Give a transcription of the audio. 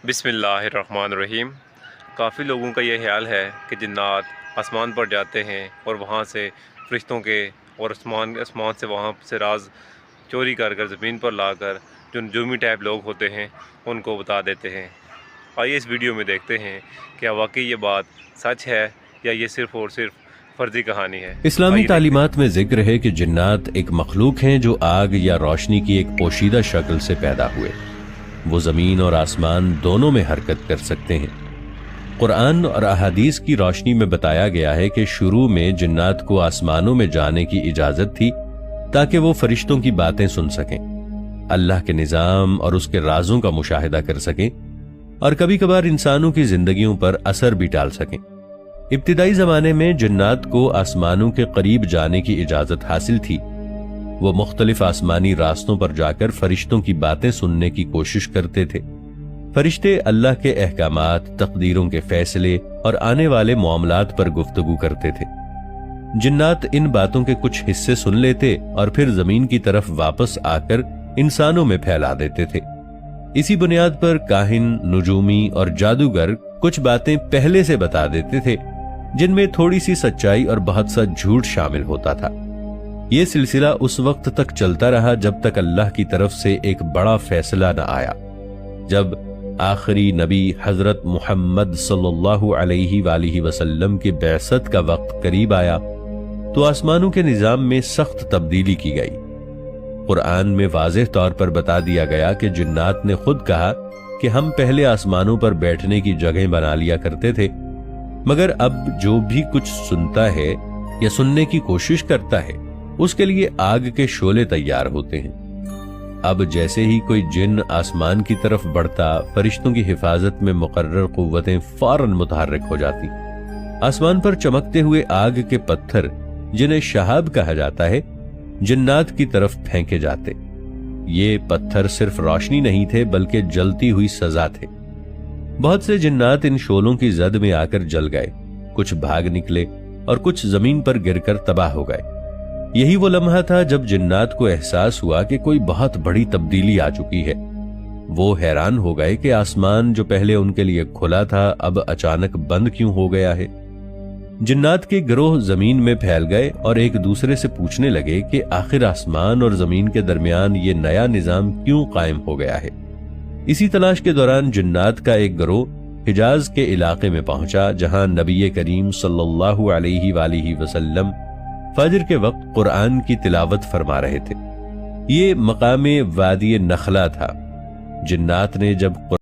बिस्मिल्लाहिर्रहमानिर्रहीम। काफ़ी लोगों का ये ख्याल है कि जिन्नात आसमान पर जाते हैं और वहाँ से फरिश्तों के और आसमान से वहाँ से राज चोरी कर कर ज़मीन पर लाकर जो नजूमी टाइप लोग होते हैं उनको बता देते हैं। आइए इस वीडियो में देखते हैं क्या वाकई ये बात सच है या ये सिर्फ़ और सिर्फ फर्जी कहानी है। इस्लामी तालीमात में जिक्र है कि जिन्नात एक मखलूक हैं जो आग या रोशनी की एक पोशीदा शक्ल से पैदा हुए। वो ज़मीन और आसमान दोनों में हरकत कर सकते हैं। कुरान और अहादीस की रोशनी में बताया गया है कि शुरू में जिन्नात को आसमानों में जाने की इजाजत थी ताकि वो फरिश्तों की बातें सुन सकें, अल्लाह के निज़ाम और उसके राजों का मुशाहिदा कर सकें और कभी कभार इंसानों की जिंदगियों पर असर भी डाल सकें। इब्तिदाई जमाने में जिन्नात को आसमानों के करीब जाने की इजाजत हासिल थी। वो मुख्तलिफ आसमानी रास्तों पर जाकर फरिश्तों की बातें सुनने की कोशिश करते थे। फरिश्ते अल्लाह के अहकामात, तकदीरों के फैसले और आने वाले मामलात पर गुफ्तगू करते थे। जिन्नात इन बातों के कुछ हिस्से सुन लेते और फिर जमीन की तरफ वापस आकर इंसानों में फैला देते थे। इसी बुनियाद पर काहिन, नुजूमी और जादूगर कुछ बातें पहले से बता देते थे जिनमें थोड़ी सी सच्चाई और बहुत सा झूठ शामिल होता था। ये सिलसिला उस वक्त तक चलता रहा जब तक अल्लाह की तरफ से एक बड़ा फैसला न आया। जब आखिरी नबी हजरत मुहम्मद सल्लल्लाहु अलैहि वसल्लम के बैसत का वक्त करीब आया तो आसमानों के निजाम में सख्त तब्दीली की गई। कुरान में वाज़ेह तौर पर बता दिया गया कि जिन्नात ने खुद कहा कि हम पहले आसमानों पर बैठने की जगह बना लिया करते थे, मगर अब जो भी कुछ सुनता है या सुनने की कोशिश करता है उसके लिए आग के शोले तैयार होते हैं। अब जैसे ही कोई जिन आसमान की तरफ बढ़ता, फरिश्तों की हिफाजत में मुकर्रर कुव्वतें फौरन मुतहर्रिक हो जाती। आसमान पर चमकते हुए आग के पत्थर, जिन्हें शहाब कहा जाता है, जिन्नात की तरफ फेंके जाते। ये पत्थर सिर्फ रोशनी नहीं थे बल्कि जलती हुई सजा थे। बहुत से जिन्नात इन शोलों की जद में आकर जल गए, कुछ भाग निकले और कुछ जमीन पर गिरकर तबाह हो गए। यही वो लम्हा था जब जिन्नात को एहसास हुआ कि कोई बहुत बड़ी तब्दीली आ चुकी है। वो हैरान हो गए कि आसमान जो पहले उनके लिए खुला था अब अचानक बंद क्यों हो गया है। जिन्नात के गिरोह जमीन में फैल गए और एक दूसरे से पूछने लगे कि आखिर आसमान और जमीन के दरमियान ये नया निजाम क्यों कायम हो गया है। इसी तलाश के दौरान जिन्नात का एक गिरोह हिजाज के इलाके में पहुंचा, जहां नबी करीम सल्लल्लाहु अलैहि वसल्लम फजर के वक्त कुरान की तिलावत फरमा रहे थे। ये मकामे वादी नखला था। जिन्नात ने जब